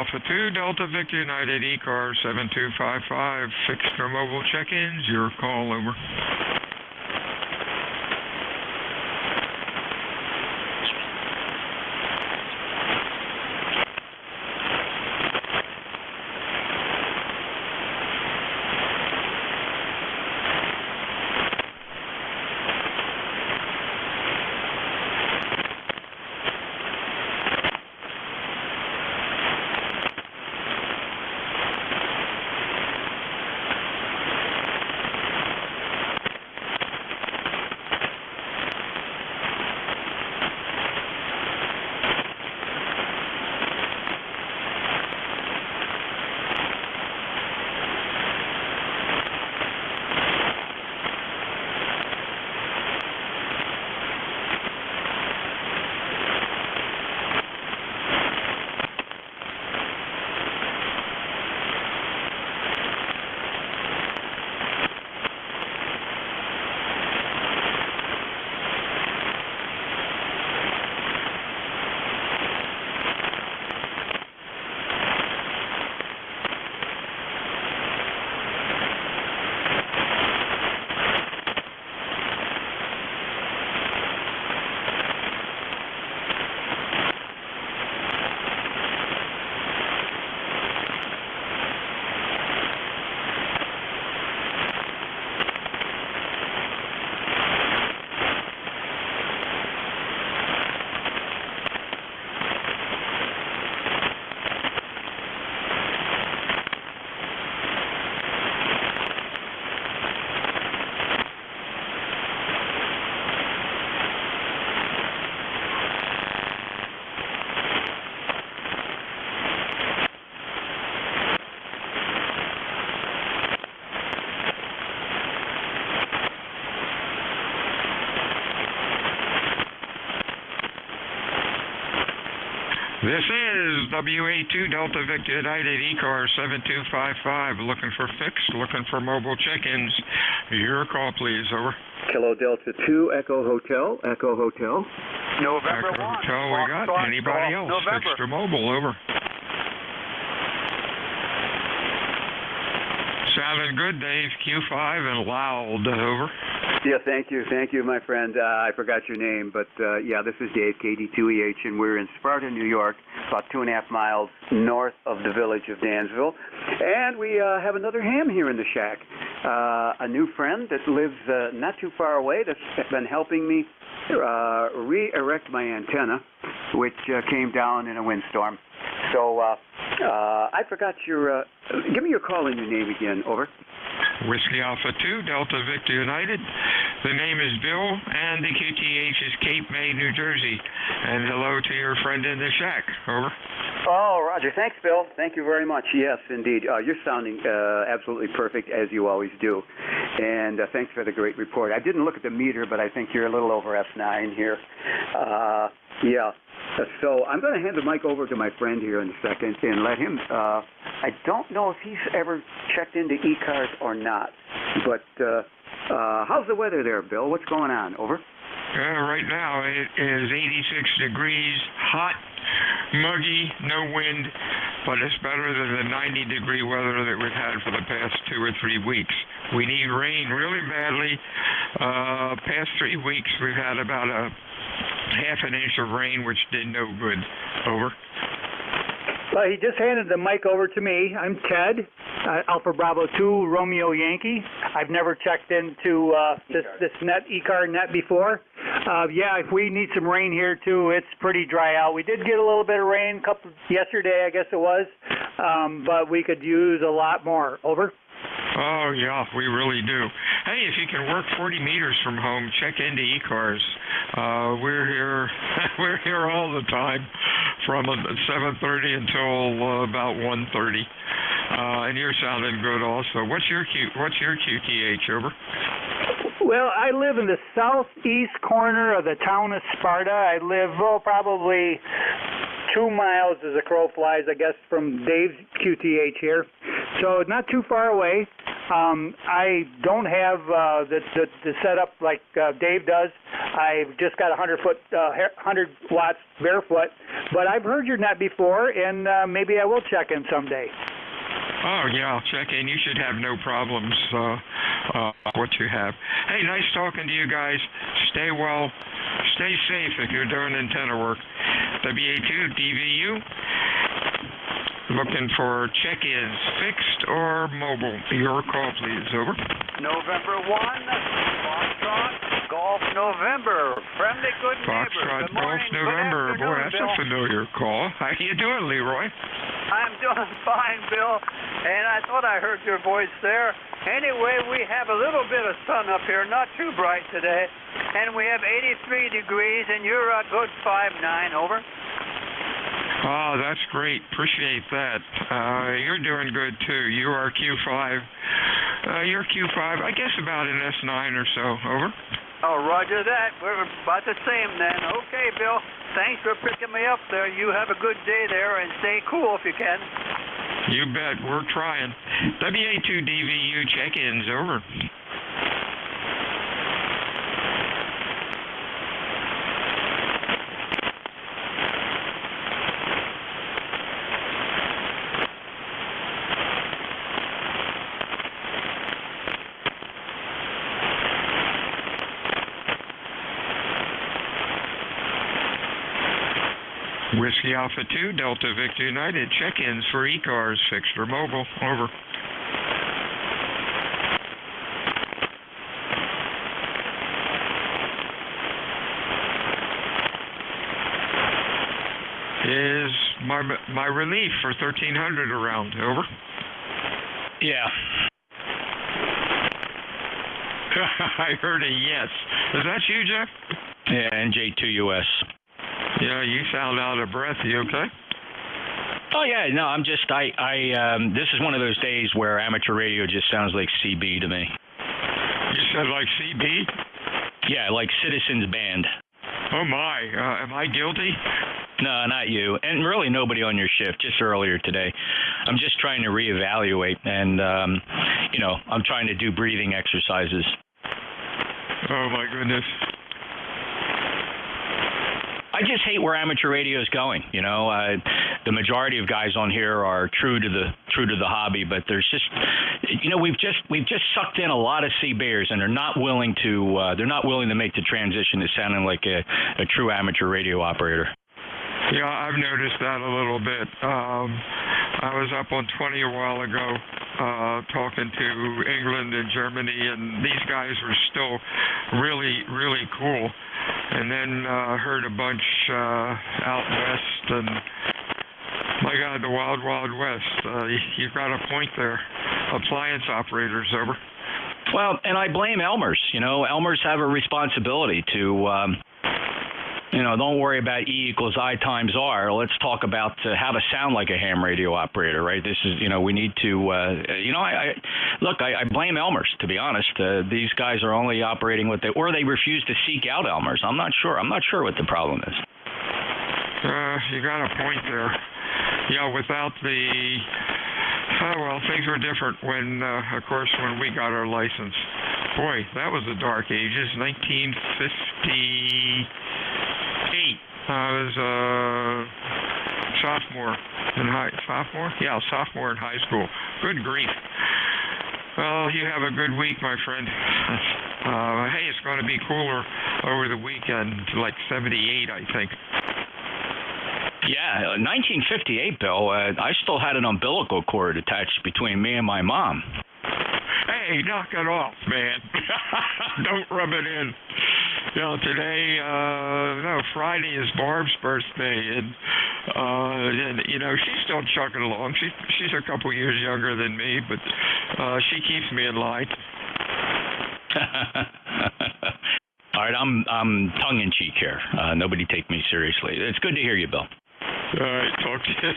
Alpha 2, Delta Victor United, ECARS 7255, fixed or mobile check-ins, your call, over. This is WA2 Delta Victor United, ECARS 7255, looking for fixed, looking for mobile check-ins. Your call, please, over. Kilo Delta 2, Echo Hotel, Echo Hotel. November Echo 1. Hotel, we got. Anybody else? November. Fixed or mobile, over. Sounding good, Dave. Q5 and loud, over. Yeah, thank you, my friend. I forgot your name, but yeah, this is Dave, KD2EH, and we're in Sparta, New York, about 2.5 miles north of the village of Dansville. And we have another ham here in the shack. A new friend that lives not too far away that's been helping me re-erect my antenna, which came down in a windstorm. So I forgot your, give me your call and your name again, over. Whiskey Alpha 2, Delta Victor United. The name is Bill, and the QTH is Cape May, New Jersey. And hello to your friend in the shack, over. Oh, Roger. Thanks, Bill. Thank you very much. Yes, indeed. You're sounding absolutely perfect, as you always do. And thanks for the great report. I didn't look at the meter, but I think you're a little over F9 here. Yeah. So I'm going to hand the mic over to my friend here in a second and let him, I don't know if he's ever checked into ECARS or not, but how's the weather there, Bill? What's going on? Over. Right now it is 86 degrees, hot, muggy, no wind, but it's better than the 90-degree weather that we've had for the past 2 or 3 weeks. We need rain really badly. Past 3 weeks we've had about a half an inch of rain, which did no good. Over. Well, he just handed the mic over to me. I'm Ted, Alpha Bravo 2, Romeo Yankee. I've never checked into this net, ECAR net before. Yeah, if we need some rain here too, it's pretty dry out. We did get a little bit of rain yesterday, I guess it was, but we could use a lot more. Over. Oh, yeah, we really do. Hey, if you can work 40 meters from home, check into ECARS. We're here we're here all the time from 7:30 until about 1:30. And you're sounding good also. What's your QTH, over? Well, I live in the southeast corner of the town of Sparta. I live, probably 2 miles as a crow flies, I guess, from Dave's QTH here. So not too far away. I don't have the setup like Dave does. I've just got 100 watts barefoot, but I've heard your net before, and maybe I will check in someday. Oh, yeah, I'll check in. You should have no problems what you have. Hey, nice talking to you guys. Stay well. Stay safe if you're doing antenna work. WA2DVU. Looking for check-ins, fixed or mobile. Your call, please. Over. November 1, Foxtrot, Golf November. Friendly good neighbor. Foxtrot, Good morning. Golf November. Good Boy, afternoon, that's Bill. a familiar call. How you doing, Leroy? I'm doing fine, Bill. And I thought I heard your voice there. Anyway, we have a little bit of sun up here, not too bright today. And we have 83 degrees, and you're a good 5'9", over. Oh, that's great. Appreciate that. You're doing good, too. You are Q5. You're Q5, I guess about an S9 or so. Over. Oh, roger that. We're about the same then. Okay, Bill. Thanks for picking me up there. You have a good day there, and stay cool if you can. You bet. We're trying. WA2DVU check-ins. Over. Whiskey Alpha 2, Delta Victor United, check-ins for ECARS, fixed or mobile. Over. Is my relief for 1300 around. Over. Yeah. I heard a yes. Is that you, Jeff? Yeah, NJ2US. Yeah, you sound out of breath. You okay? Oh yeah, no, I'm just this is one of those days where amateur radio just sounds like CB to me. You said like CB? Yeah, like Citizens Band. Oh my, am I guilty? No, not you, and really nobody on your shift. Just earlier today, I'm just trying to reevaluate, and I'm trying to do breathing exercises. Oh my goodness. I just hate where amateur radio is going. The majority of guys on here are true to the hobby, but there's just, we've just sucked in a lot of CBers, and they're not willing to make the transition to sounding like a true amateur radio operator. Yeah, I've noticed that a little bit. I was up on 20 a while ago talking to England and Germany, and these guys were still really, really cool. And then heard a bunch out west, and my God, the wild, wild west. You've got a point there. Appliance operators. Over. Well, and I blame Elmers. Elmers have a responsibility to don't worry about E equals I times R. Let's talk about how to sound like a ham radio operator, right? This is, we need to, I blame Elmers, to be honest. These guys are only operating or they refuse to seek out Elmers. I'm not sure what the problem is. You got a point there. Yeah, without things were different when, of course, when we got our license. Boy, that was the dark ages, 1958. I was a sophomore in high school. Good grief. Well, you have a good week, my friend. Hey, it's going to be cooler over the weekend, like 78, I think. Yeah, 1958, Bill. I still had an umbilical cord attached between me and my mom. Hey, knock it off, man. Don't rub it in. Today, Friday is Barb's birthday, and she's still chugging along. She's a couple years younger than me, but she keeps me in line. All right, I'm tongue-in-cheek here. Nobody take me seriously. It's good to hear you, Bill. All right, talk to you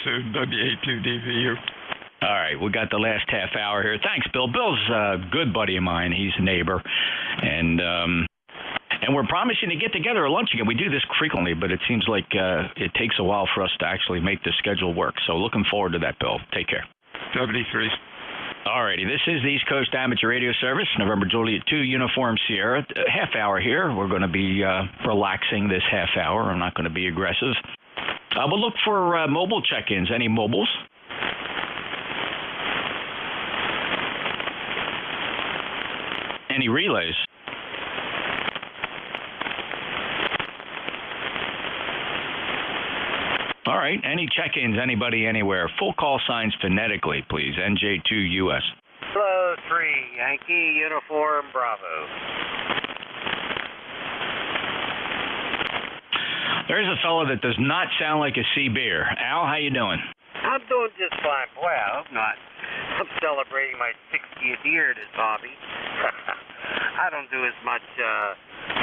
soon. WA2DVU. All right, we got the last half hour here. Thanks, Bill. Bill's a good buddy of mine. He's a neighbor, and we're promising to get together at lunch again. We do this frequently, but it seems like it takes a while for us to actually make the schedule work. So looking forward to that, Bill. Take care. 73. Alrighty, this is the East Coast Amateur Radio Service, November Juliet 2, Uniform Sierra. Half hour here. We're going to be relaxing this half hour. I'm not going to be aggressive. We'll look for mobile check-ins. Any mobiles? Any relays? All right, any check-ins, anybody, anywhere. Full call signs phonetically, please. NJ2US. Hello, 3, Yankee, Uniform, Bravo. There's a fellow that does not sound like a sea bear. Al, how you doing? I'm doing just fine. Boy, I hope not. I'm celebrating my 60th year of this hobby. I don't do as much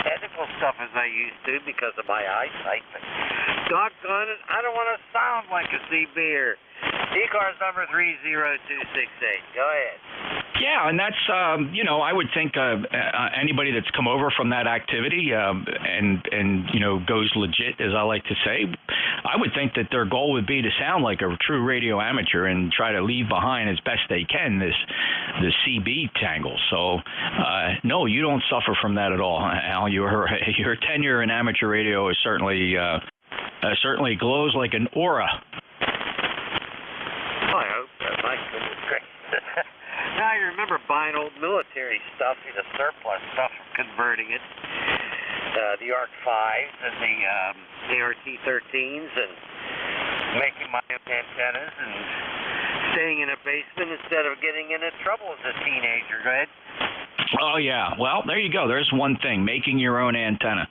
technical stuff as I used to because of my eyesight, but doggone it, I don't want to sound like a sea bear. ECARS number 30268. Go ahead. Yeah, and that's, I would think anybody that's come over from that activity and goes legit, as I like to say, I would think that their goal would be to sound like a true radio amateur and try to leave behind as best they can the CB tangle. So, no, you don't suffer from that at all, Al. Your tenure in amateur radio is certainly glows like an aura. I hope so. My goodness gracious. Now, I remember buying old military stuff, the surplus stuff, and converting it. The ARC-5s and the ART-13s, and making my own antennas and staying in a basement instead of getting into trouble as a teenager. Go ahead. Oh, yeah. Well, there you go. There's one thing, making your own antenna.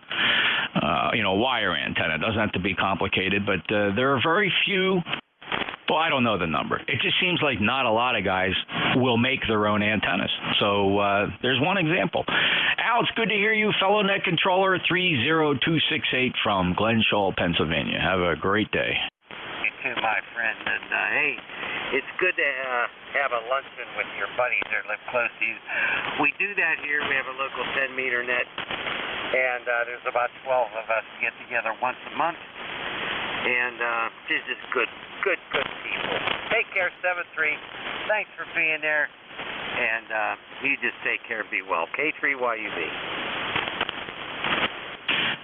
Wire antenna. It doesn't have to be complicated, but there are very few. Well, I don't know the number. It just seems like not a lot of guys will make their own antennas. So there's one example. Al, it's good to hear you, fellow net controller 30268 from Glenshaw, Pennsylvania. Have a great day. You too, my friend. And, hey, it's good to have a luncheon with your buddies that live close to you. We do that here. We have a local 10-meter net, and there's about 12 of us get together once a month. And they're just good people. Take care, 7-3. Thanks for being there. And you just take care and be well. K3YUB.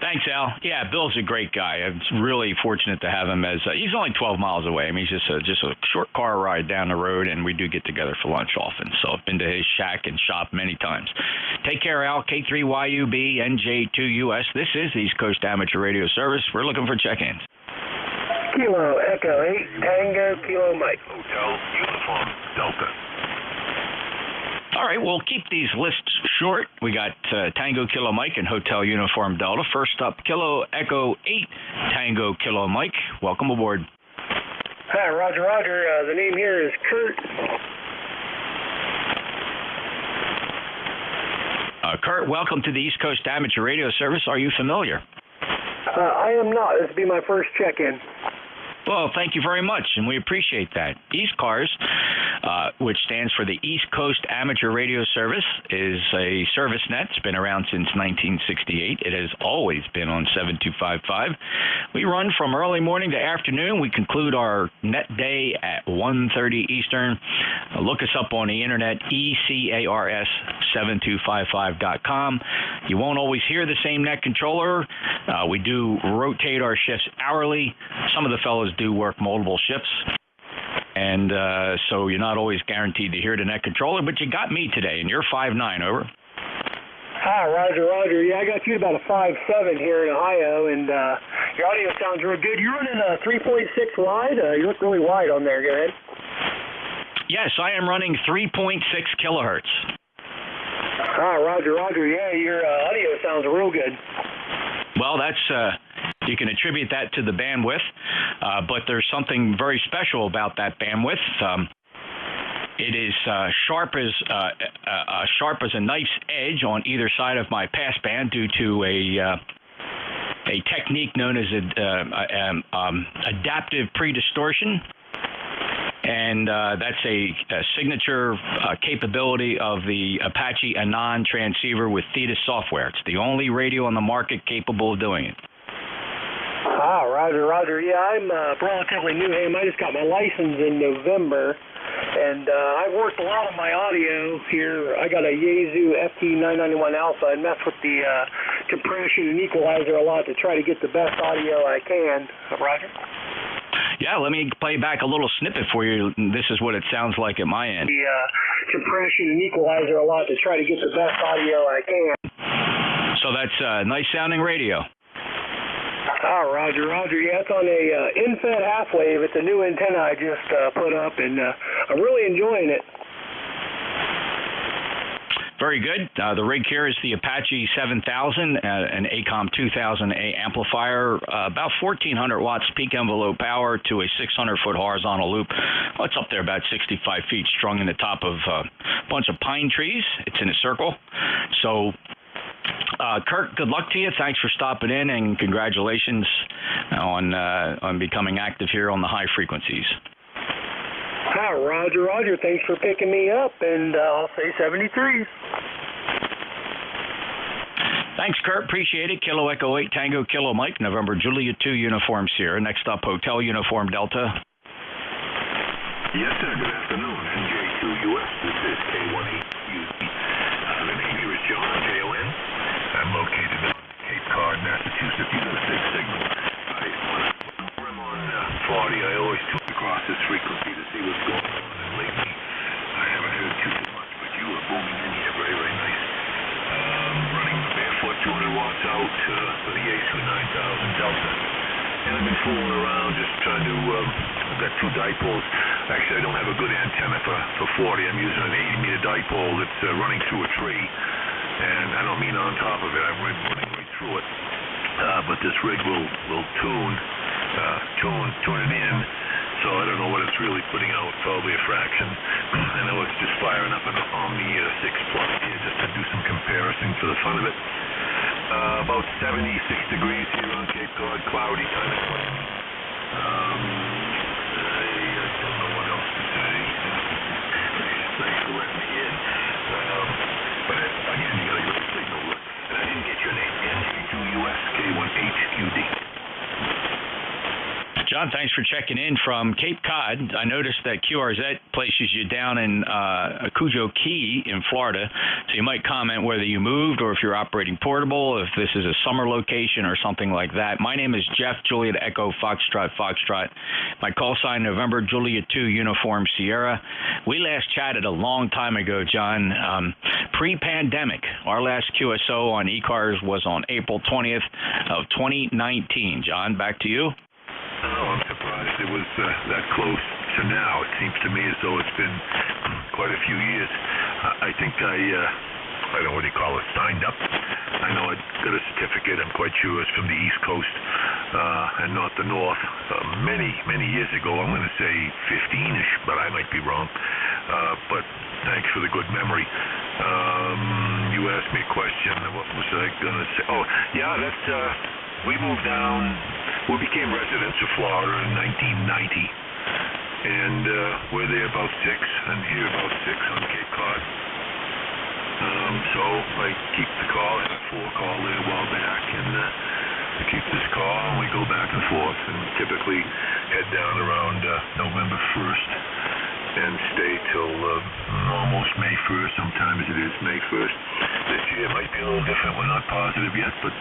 Thanks, Al. Yeah, Bill's a great guy. I'm really fortunate to have him he's only 12 miles away. I mean, he's just a short car ride down the road, and we do get together for lunch often. So I've been to his shack and shop many times. Take care, Al. K3YUB, NJ2US. This is the East Coast Amateur Radio Service. We're looking for check-ins. Kilo Echo 8 Tango Kilo Mike. Hotel Uniform Delta. All right, we'll keep these lists short. We got Tango Kilo Mike and Hotel Uniform Delta. First up, Kilo Echo 8 Tango Kilo Mike. Welcome aboard. Hi, Roger. The name here is Kurt. Kurt, welcome to the East Coast Amateur Radio Service. Are you familiar? I am not. This will be my first check-in. Well, thank you very much, and we appreciate that. ECARS, which stands for the East Coast Amateur Radio Service, is a service net. It's been around since 1968. It has always been on 7255. We run from early morning to afternoon. We conclude our net day at 1:30 Eastern. Look us up on the internet, ECARS7255.com. You won't always hear the same net controller. We do rotate our shifts hourly. Some of the fellows do work multiple shifts, and so you're not always guaranteed to hear the net controller, but you got me today, and you're 5'9", over. Hi, Roger. Yeah, I got you about a 5'7" here in Ohio, and your audio sounds real good. You're running a 3.6 wide? You look really wide on there. Go ahead. Yes, I am running 3.6 kilohertz. Hi, Roger. Yeah, your audio sounds real good. Well, that's you can attribute that to the bandwidth, but there's something very special about that bandwidth. It is sharp as a knife's edge on either side of my passband due to a technique known as adaptive predistortion. And that's a signature capability of the Apache Anon transceiver with Thetis software. It's the only radio on the market capable of doing it. Ah, Roger. Yeah, I'm relatively new. I just got my license in November. And I've worked a lot of my audio here. I got a Yaesu FT991 Alpha and messed with the compression and equalizer a lot to try to get the best audio I can. Roger? Yeah, let me play back a little snippet for you. This is what it sounds like at my end. The compression and equalizer a lot to try to get the best audio I can. So that's nice sounding radio. Oh, Roger. Yeah, it's on a in-fed half wave. It's a new antenna I just put up, and I'm really enjoying it. Very good. The rig here is the Apache 7000, an ACOM 2000A amplifier, about 1,400 watts peak envelope power to a 600-foot horizontal loop. Well, it's up there about 65 feet, strung in the top of a bunch of pine trees. It's in a circle. So, Kurt, good luck to you. Thanks for stopping in, and congratulations on becoming active here on the high frequencies. Hi, Roger. Thanks for picking me up, and I'll say 73. Thanks, Kurt. Appreciate it. Kilo Echo 8 Tango Kilo Mike, November Juliet 2 Uniform Sierra. Next up, Hotel Uniform Delta. Yes, sir. Good afternoon. NJ2US. This is K18UZ. The name here is John, J-O-N. I'm located on Cape Cod, Massachusetts. You got a big signal. When I'm on 40, I always tune across this frequency to see what's going on. And lately, I haven't heard too much, but you are booming in here very, very nice. Running the barefoot 200 watts out for the Yaesu 9000 Delta. And I've been fooling around just trying to, I've got two dipoles. Actually, I don't have a good antenna for 40. I'm using an 80-meter dipole that's running through a tree. And I don't mean on top of it. I'm running right through it. But this rig will tune it in. So I don't know what it's really putting out, probably a fraction. I know it's just firing up on the 6 Plus here just to do some comparison for the fun of it. About 76 degrees here on Cape Cod, cloudy kind of cloudy. I don't know what else to say. Thanks for letting me in. But again, you got a great signal. And I didn't get your name. NJ2US K18QD. John, thanks for checking in from Cape Cod. I noticed that QRZ places you down in Cujo Key in Florida, so you might comment whether you moved or if you're operating portable, if this is a summer location or something like that. My name is Jeff, Juliet Echo Foxtrot. My call sign, November Juliet 2 Uniform Sierra. We last chatted a long time ago, John, pre-pandemic. Our last QSO on ECARS was on April 20th of 2019. John, back to you. Oh, I'm surprised it was that close to now. It seems to me as though it's been quite a few years. I think I don't know what do you call it, signed up. I know I got a certificate. I'm quite sure it's from the East Coast and not the North. Many years ago, I'm going to say 15-ish, but I might be wrong. But thanks for the good memory. You asked me a question. What was I going to say? Oh, yeah, that's... we moved down, we became residents of Florida in 1990, and we're there about 6, and here about 6 on Cape Cod. So I keep the call, I had a 4-call there a while back, and I keep this call, and we go back and forth, and typically head down around November 1st, and stay till almost May 1st, sometimes it is May 1st. This year might be a little different, we're not positive yet, but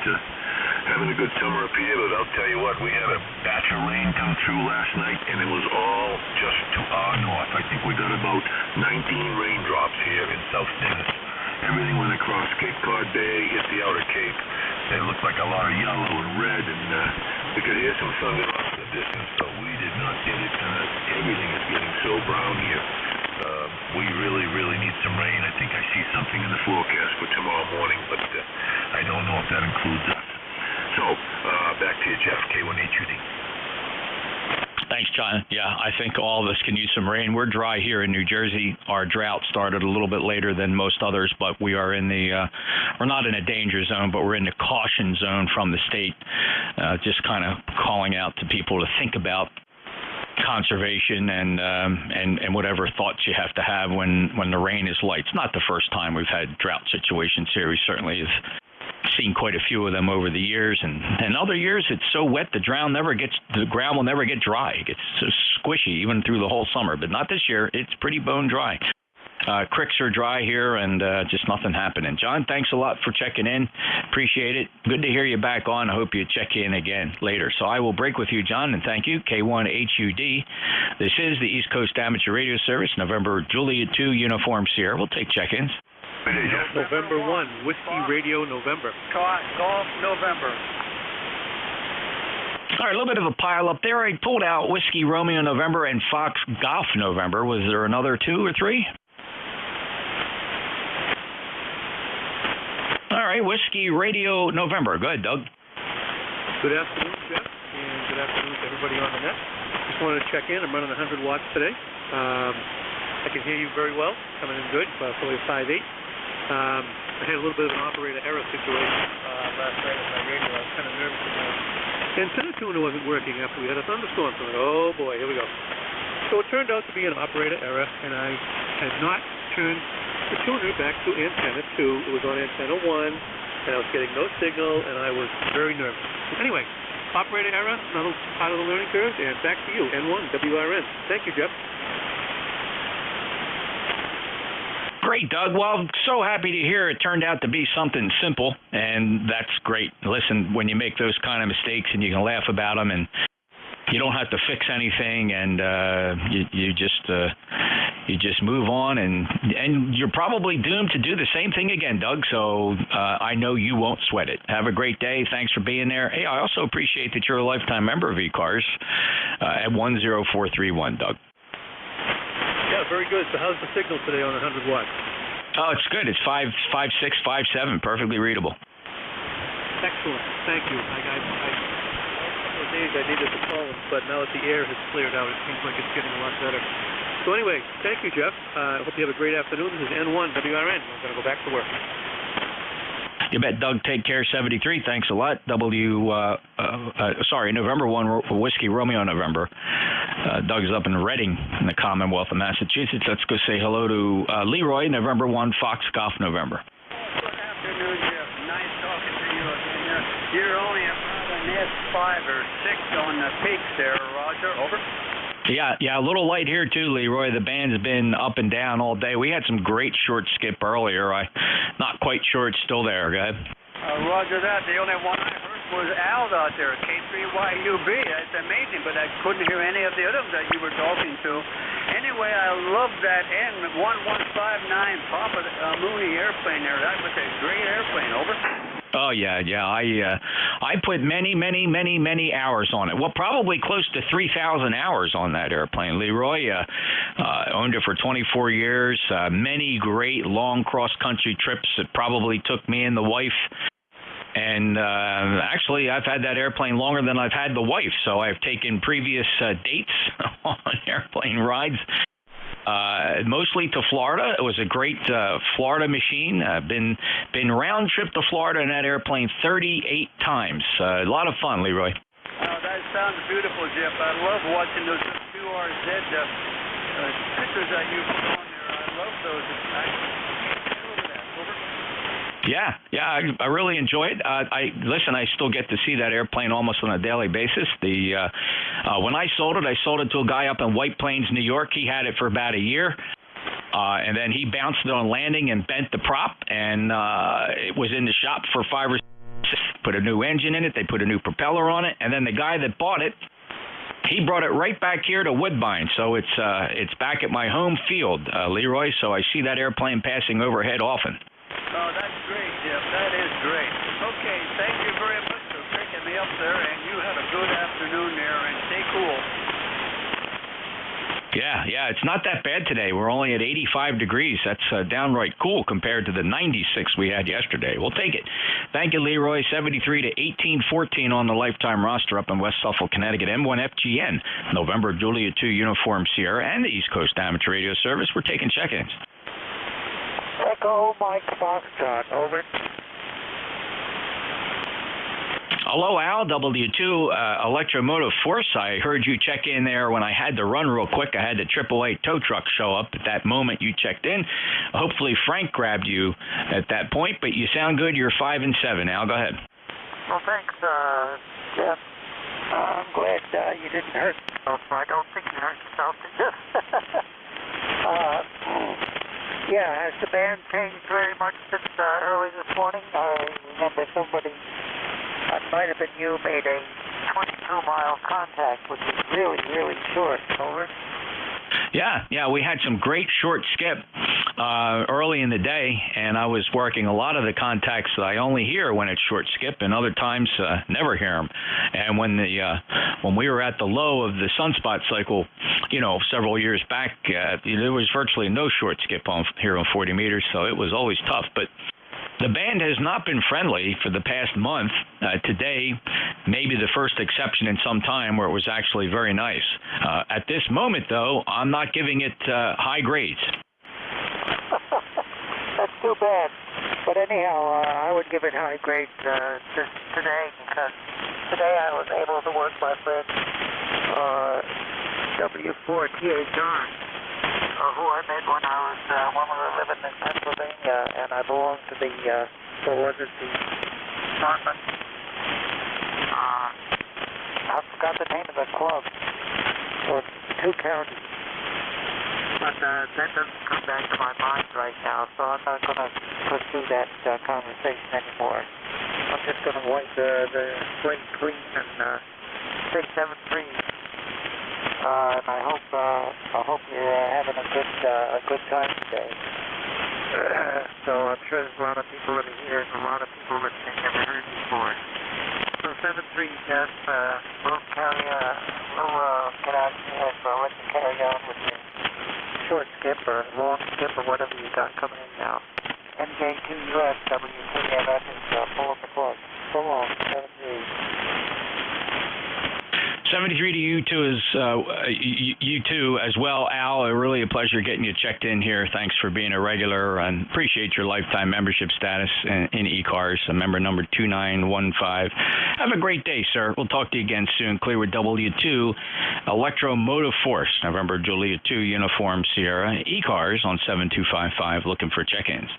having a good summer up here, but I'll tell you what, we had a batch of rain come through last night, and it was all just to our north. I think we got about 19 raindrops here in South Dennis. Everything went across Cape Cod Bay, hit the outer Cape. It looked like a lot of yellow and red, and we could hear some thunder off in the distance, but we did not get it. Everything is getting so brown here. We really need some rain. I think I see something in the forecast for tomorrow morning, but I don't know if that includes us. So, back to you, Jeff, K18UD. Thanks, John. Yeah, I think all of us can use some rain. We're dry here in New Jersey. Our drought started a little bit later than most others, but we are in the, we're not in a danger zone, but we're in the caution zone from the state. Just kind of calling out to people to think about conservation and whatever thoughts you have to have when the rain is light. It's not the first time we've had drought situations here. We certainly have seen quite a few of them over the years, and other years it's so wet the ground will never get dry. It gets so squishy even through the whole summer, but not this year. It's pretty bone dry. Creeks are dry here, and just nothing happening. John, thanks a lot for checking in. Appreciate it. Good to hear you back on. I hope you check in again later. So I will break with you, John, and thank you. K1HUD. This is the East Coast Amateur Radio Service, November Juliet 2 Uniform Sierra. We'll take check-ins. November 1, Whiskey Radio November. Golf November. All right, a little bit of a pile up there. I pulled out Whiskey Romeo November and Fox Golf November. Was there another 2 or 3? All right, Whiskey Radio November. Go ahead, Doug. Good afternoon, Jeff, and good afternoon to everybody on the net. Just wanted to check in. I'm running 100 watts today. I can hear you very well, coming in good, fully 5.8. I had a little bit of an operator error situation last night with my radio. I was kind of nervous about it. Antenna tuner wasn't working after we had a thunderstorm. So I'm like, oh boy, here we go. So it turned out to be an operator error, and I had not turned the tuner back to antenna 2. It was on antenna 1, and I was getting no signal, and I was very nervous. Anyway, operator error, another part of the learning curve, and back to you, N1 WRN. Thank you, Jeff. Great, Doug. Well, I'm so happy to hear it turned out to be something simple, and that's great. Listen, when you make those kind of mistakes and you can laugh about them, and you don't have to fix anything, and you just move on, and you're probably doomed to do the same thing again, Doug. So I know you won't sweat it. Have a great day. Thanks for being there. Hey, I also appreciate that you're a lifetime member of ECARS at 10431, Doug. Yeah, very good. So how's the signal today on 100 watts? Oh, it's good. It's 5.6, 5.7, perfectly readable. Excellent. Thank you. A couple of days I needed to call him, but now that the air has cleared out, it seems like it's getting a lot better. So anyway, thank you, Jeff. I hope you have a great afternoon. This is N1 WRN. I'm going to go back to work. You bet, Doug. Take care. 73. Thanks a lot. November 1, Whiskey Romeo November. Doug's up in Reading in the Commonwealth of Massachusetts. Let's go say hello to Leroy, November 1, Fox Golf November. Good afternoon, Jeff. Nice talking to you again. You're only about a net 5 or 6 on the peaks there, Roger. Over. Yeah, a little light here too, Leroy. The band's been up and down all day. We had some great short skip earlier. Not quite sure it's still there. Go ahead. Roger that. The only one I heard was Al's out there, K3YUB. It's amazing, but I couldn't hear any of the others that you were talking to. Anyway, I love that N1159 Papa Mooney airplane there. That was a great airplane. Over. Oh, yeah. I put many hours on it. Well, probably close to 3,000 hours on that airplane, Leroy. Owned it for 24 years. Many great long cross-country trips. It probably took me and the wife. And actually, I've had that airplane longer than I've had the wife. So I've taken previous dates on airplane rides. Mostly to Florida. It was a great Florida machine. I've been round trip to Florida in that airplane 38 times. A lot of fun, Leroy. Oh, that sounds beautiful, Jeff. I love watching those 2RZ pictures that you put on there. I love those. Yeah, I really enjoy it. I still get to see that airplane almost on a daily basis. When I sold it to a guy up in White Plains, New York. He had it for about a year, and then he bounced it on landing and bent the prop, and it was in the shop for 5 or 6. Put a new engine in it. They put a new propeller on it, and then the guy that bought it, he brought it right back here to Woodbine. So it's back at my home field, Leroy. So I see that airplane passing overhead often. Oh, that's great, Jeff. That is great. Okay, thank you very much for picking me up there, and you have a good afternoon there, and stay cool. Yeah, it's not that bad today. We're only at 85 degrees. That's downright cool compared to the 96 we had yesterday. We'll take it. Thank you, Leroy. 73 to 1814 on the lifetime roster up in West Suffolk, Connecticut. M1FGN, November Juliet 2 Uniform Sierra, and the East Coast Amateur Radio Service. We're taking check-ins. Echo Mike Foxtrot, over. Hello, Al, W2 Electromotive Force. I heard you check in there when I had to run real quick. I had the AAA tow truck show up at that moment you checked in. Hopefully Frank grabbed you at that point, but you sound good. You're 5 and 7. Al, go ahead. Well, thanks, Jeff. I'm glad you didn't hurt yourself. I don't think you hurt yourself, did you? Yeah, has the band changed very much since early this morning? I remember somebody, it might have been you, made a 22-mile contact, which is really, really short. Over. Yeah, we had some great short skip early in the day, and I was working a lot of the contacts that I only hear when it's short skip, and other times never hear them. And when we were at the low of the sunspot cycle, several years back, there was virtually no short skip here on 40 meters, so it was always tough. But the band has not been friendly for the past month. Today, maybe the first exception in some time where it was actually very nice. At this moment, though, I'm not giving it high grades. That's too bad. But anyhow, I would give it high grades today, because today I was able to work my friend W4THR, who I met when we were living in Pennsylvania, and I belonged to the department. I forgot the name of the club. Or 2 counties. But that doesn't come back to my mind right now, so I'm not going to pursue that conversation anymore. I'm just going to wipe the slate clean and say 7-3. And I hope you're having a good time today. So I'm sure there's a lot of people that are here and a lot of people that have never heard before. So 7-3, Jeff, we'll get out here and let you carry on with your short skip or long skip or whatever you got coming in now. NJ2US, W2US is full of the plug. So long, 7-3. 73 to you too, you too as well, Al. Really a pleasure getting you checked in here. Thanks for being a regular, and appreciate your lifetime membership status in ECARS, member number 2915. Have a great day, sir. We'll talk to you again soon. Clear with W2 Electromotive Force, November Juliet 2 Uniform Sierra, ECARS on 7255, looking for check-ins.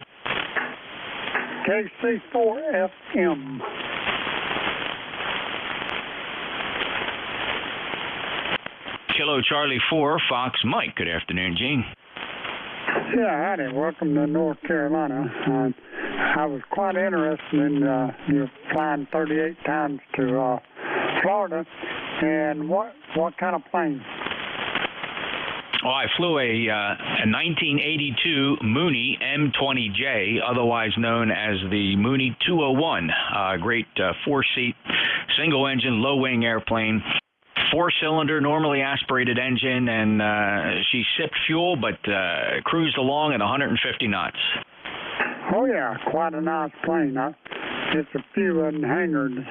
KC4FM. Kilo Charlie 4, Fox Mike. Good afternoon, Gene. Yeah, howdy. Welcome to North Carolina. I was quite interested in you flying 38 times to Florida. And what kind of plane? Well, I flew a 1982 Mooney M20J, otherwise known as the Mooney 201. Great 4-seat, single-engine, low-wing airplane. 4-cylinder, normally aspirated engine, and she sipped fuel, but cruised along at 150 knots. Oh, yeah, quite a nice plane. It's a few of them hangared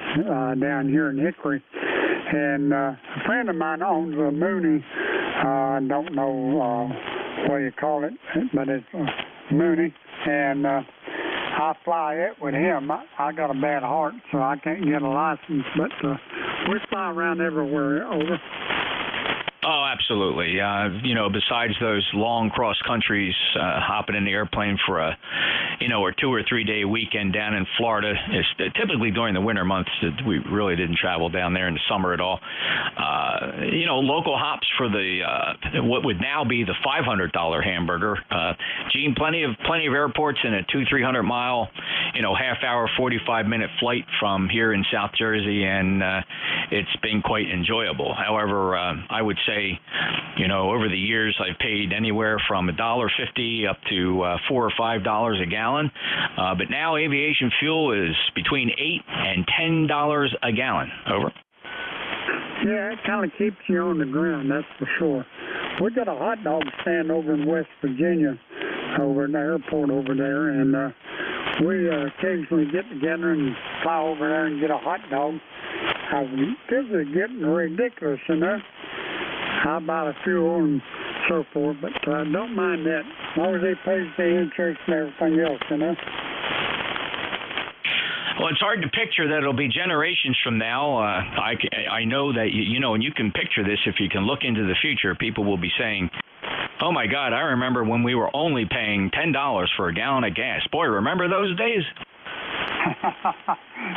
down here in Hickory. And a friend of mine owns a Mooney. I don't know what you call it, but it's a Mooney. And I fly it with him. I got a bad heart, so I can't get a license, but we fly around everywhere. Over. Oh, absolutely. Besides those long cross countries, hopping in the airplane for a 2 or 3 day weekend down in Florida, it's typically during the winter months that we really didn't travel down there in the summer at all. Local hops for the what would now be the $500 hamburger. Gene, plenty of airports in a 200-300 mile, half-hour, 45-minute flight from here in South Jersey, and it's been quite enjoyable. However, I would say, over the years, I've paid anywhere from $1.50 up to $4 or $5 a gallon. But now aviation fuel is between $8 and $10 a gallon. Over. Yeah, it kind of keeps you on the ground, that's for sure. We got a hot dog stand over in West Virginia, over in the airport over there, and we occasionally get together and fly over there and get a hot dog. This is getting ridiculous, I buy the fuel and so forth, but don't mind that. As long as they pay the insurance and everything else, Well, it's hard to picture that it'll be generations from now. I know that, you know, and you can picture this if you can look into the future. People will be saying, oh, my God, I remember when we were only paying $10 for a gallon of gas. Boy, remember those days?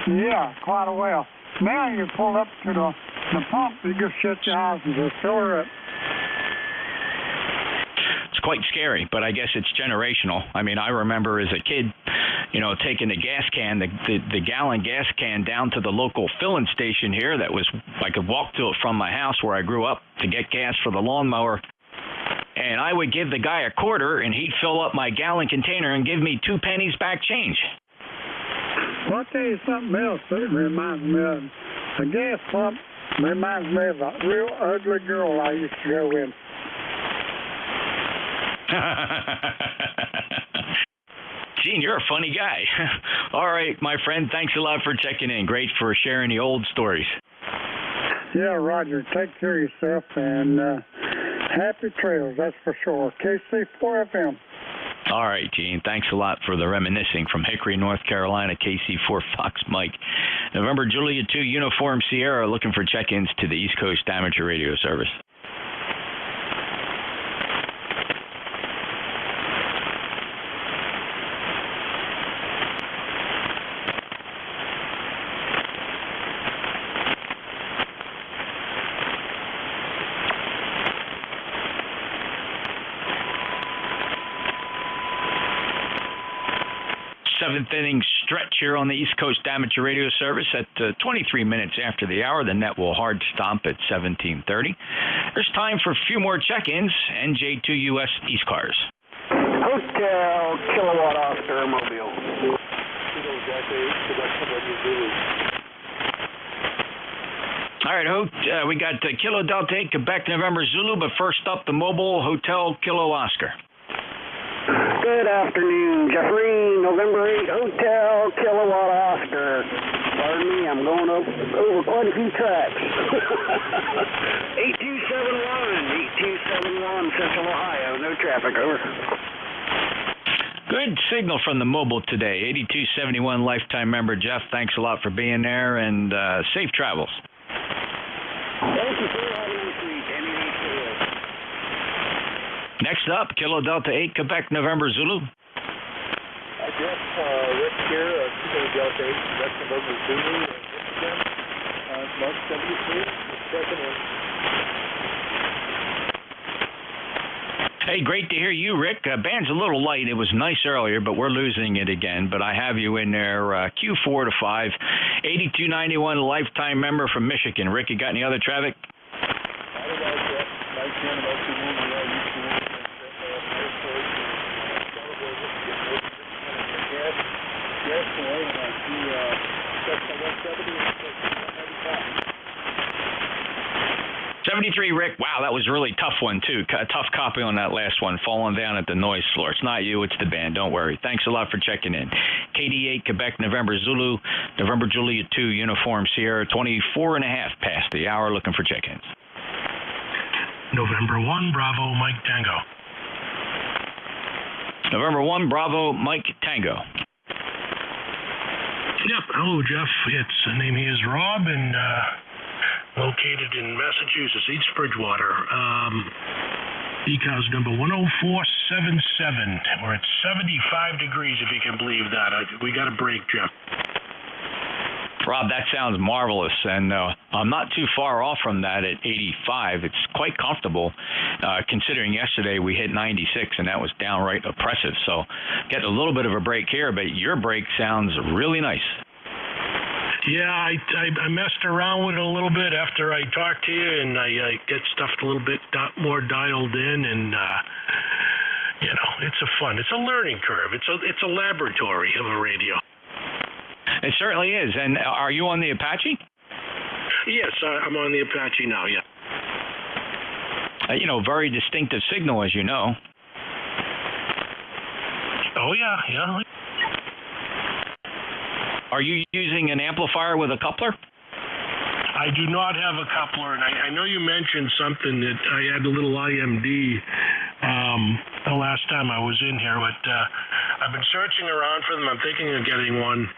Yeah, quite a while. Now you pull up to the pump, you just shut your eyes and just fill her up. It's quite scary, but I guess it's generational. I mean, I remember as a kid, you know, taking the gas can, the gallon gas can down to the local filling station here that was, I could walk to it from my house where I grew up to get gas for the lawnmower. And I would give the guy a quarter, and he'd fill up my gallon container and give me 2 pennies back change. Well, I'll tell you something else that reminds me of. A gas pump reminds me of a real ugly girl I used to go with. Gene, you're a funny guy. All right, my friend, thanks a lot for checking in. Great for sharing the old stories. Yeah, Roger, take care of yourself, and happy trails, that's for sure. KC4FM. All right, Gene, thanks a lot for the reminiscing from Hickory, North Carolina, KC4 Fox Mike. November Juliet 2 Uniform Sierra looking for check-ins to the East Coast Amateur Radio Service. Seventh inning stretch here on the East Coast Amateur Radio Service at 23 minutes after the hour. The net will hard stomp at 17:30. There's time for a few more check-ins. NJ2US ECARS. Hotel Kilowatt Oscar Mobile. All right, we got Kilo Delta 8 Quebec November Zulu, but first up the mobile Hotel Kilo Oscar. Good afternoon, Jeffrey. November 8, Hotel Kilowatt Oscar. Pardon me, I'm going over quite a few tracks. 8271 Central Ohio. No traffic, over. Good signal from the mobile today. 8271 lifetime member Jeff, thanks a lot for being there, and safe travels. Thank you, sir. Have a nice week. Next up, Kilo Delta 8 Quebec November Zulu. Hi, Jeff. Rick here, Kilo Delta 8 Quebec November Zulu. Mark 73, checking in. Hey, great to hear you, Rick. Band's a little light. It was nice earlier, but we're losing it again. But I have you in there, Q4 to 5, 8291 lifetime member from Michigan. Rick, you got any other traffic? Yes, 73, Rick. Wow, that was a really tough one, too. A tough copy on that last one, falling down at the noise floor. It's not you, it's the band. Don't worry. Thanks a lot for checking in. KD8, Quebec, November Zulu, November Juliet 2, Uniform Sierra, 24 and a half past the hour, looking for check-ins. November 1, Bravo, Mike Tango. November 1, Bravo, Mike Tango. Yep. Hello, Jeff. The name here is Rob, and located in Massachusetts, East Bridgewater. ECARS number 10477. We're at 75 degrees, if you can believe that. We got a break, Jeff. Rob, that sounds marvelous, and I'm not too far off from that at 85. It's quite comfortable, considering yesterday we hit 96, and that was downright oppressive. So getting a little bit of a break here, but your break sounds really nice. Yeah, I messed around with it a little bit after I talked to you, and I get stuff a little bit more dialed in, and it's a learning curve. It's a laboratory of a radio. It certainly is. And are you on the Apache? Yes, I'm on the Apache now, yeah. Very distinctive signal, as you know. Oh, yeah. Are you using an amplifier with a coupler? I do not have a coupler, and I know you mentioned something that I had a little IMD the last time I was in here, but I've been searching around for them. I'm thinking of getting one.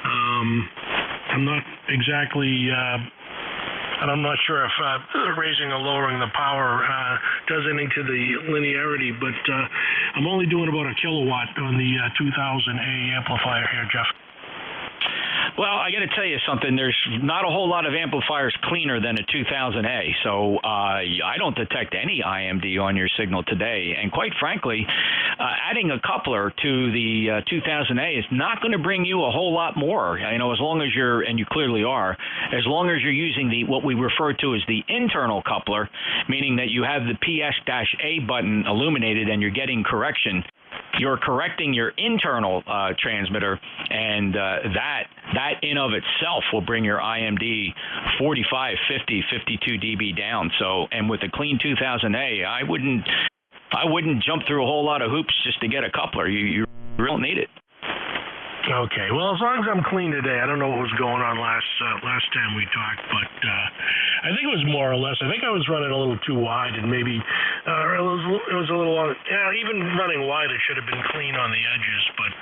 I'm not exactly, and I'm not sure if raising or lowering the power does anything to the linearity, but I'm only doing about a kilowatt on the 2000A amplifier here, Jeff. Well, I got to tell you something. There's not a whole lot of amplifiers cleaner than a 2000A, so I don't detect any IMD on your signal today. And quite frankly, adding a coupler to the 2000A is not going to bring you a whole lot more. You know, as long as you're, and you clearly are, as long as you're using the what we refer to as the internal coupler, meaning that you have the PS-A button illuminated and you're getting correction. You're correcting your internal transmitter, and that in of itself will bring your IMD 45, 50, 52 dB down. So, and with a clean 2000A, I wouldn't jump through a whole lot of hoops just to get a coupler. You really don't need it. Okay. Well, as long as I'm clean today, I don't know what was going on last time we talked, but I think it was more or less. I think I was running a little too wide, and maybe it was a little. Even running wide, it should have been clean on the edges. But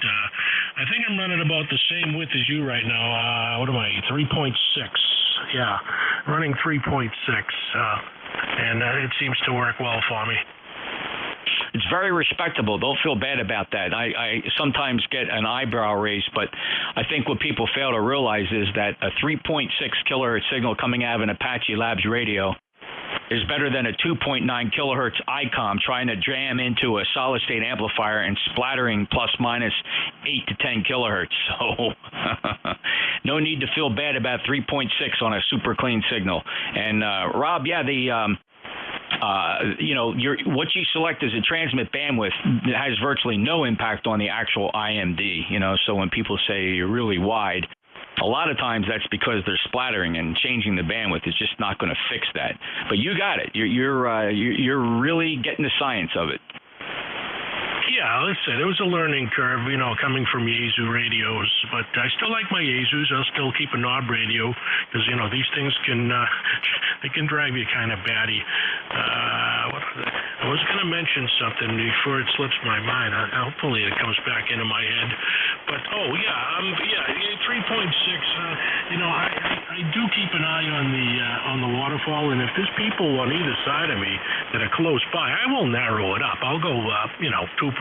I think I'm running about the same width as you right now. What am I? 3.6. Yeah, running 3.6, and it seems to work well for me. It's very respectable. Don't feel bad about that. I sometimes get an eyebrow raise, but I think what people fail to realize is that a 3.6 kilohertz signal coming out of an Apache Labs radio is better than a 2.9 kilohertz ICOM trying to jam into a solid-state amplifier and splattering plus minus 8 to 10 kilohertz. So no need to feel bad about 3.6 on a super clean signal. And Rob, yeah, what you select as a transmit bandwidth has virtually no impact on the actual IMD. So when people say you're really wide, a lot of times that's because they're splattering, and changing the bandwidth is just not going to fix that. But you got it. You're really getting the science of it. Yeah, listen, it was a learning curve, coming from Yaesu radios, but I still like my Yaesus. I'll still keep a knob radio because, these things they can drive you kind of batty. I was going to mention something before it slips my mind. Hopefully it comes back into my head. But, 3.6, I do keep an eye on the waterfall, and if there's people on either side of me that are close by, I will narrow it up. I'll go,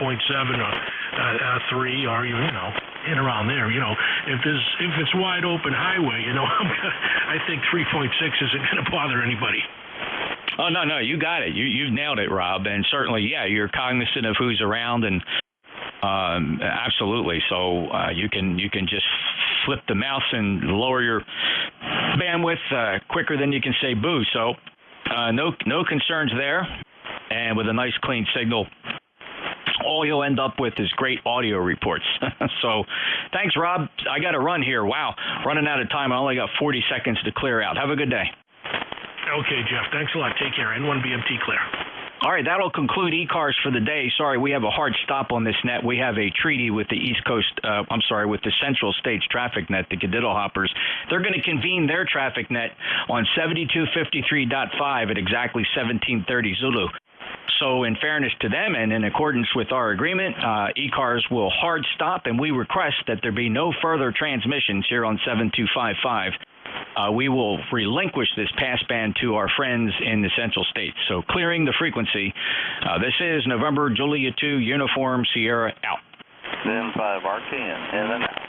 2.7 or 3 or even, in around there. If it's wide open highway, I think 3.6 isn't going to bother anybody. Oh, no, you got it. You've nailed it, Rob. And certainly, yeah, you're cognizant of who's around, and absolutely. So you can just flip the mouse and lower your bandwidth quicker than you can say boo. So no concerns there. And with a nice clean signal, all you'll end up with is great audio reports. So thanks, Rob. I got to run here. Wow, running out of time. I only got 40 seconds to clear out. Have a good day. Okay, Jeff. Thanks a lot. Take care. N1BMT clear. All right, that'll conclude ECARS for the day. Sorry, we have a hard stop on this net. We have a treaty with the with the Central States Traffic Net, the Cadiddle Hoppers. They're going to convene their traffic net on 7253.5 at exactly 1730 Zulu. So in fairness to them and in accordance with our agreement, ECARS will hard stop, and we request that there be no further transmissions here on 7255. We will relinquish this passband to our friends in the Central States. So clearing the frequency. This is November Julia 2 Uniform Sierra out. Then 5 RTN in and out.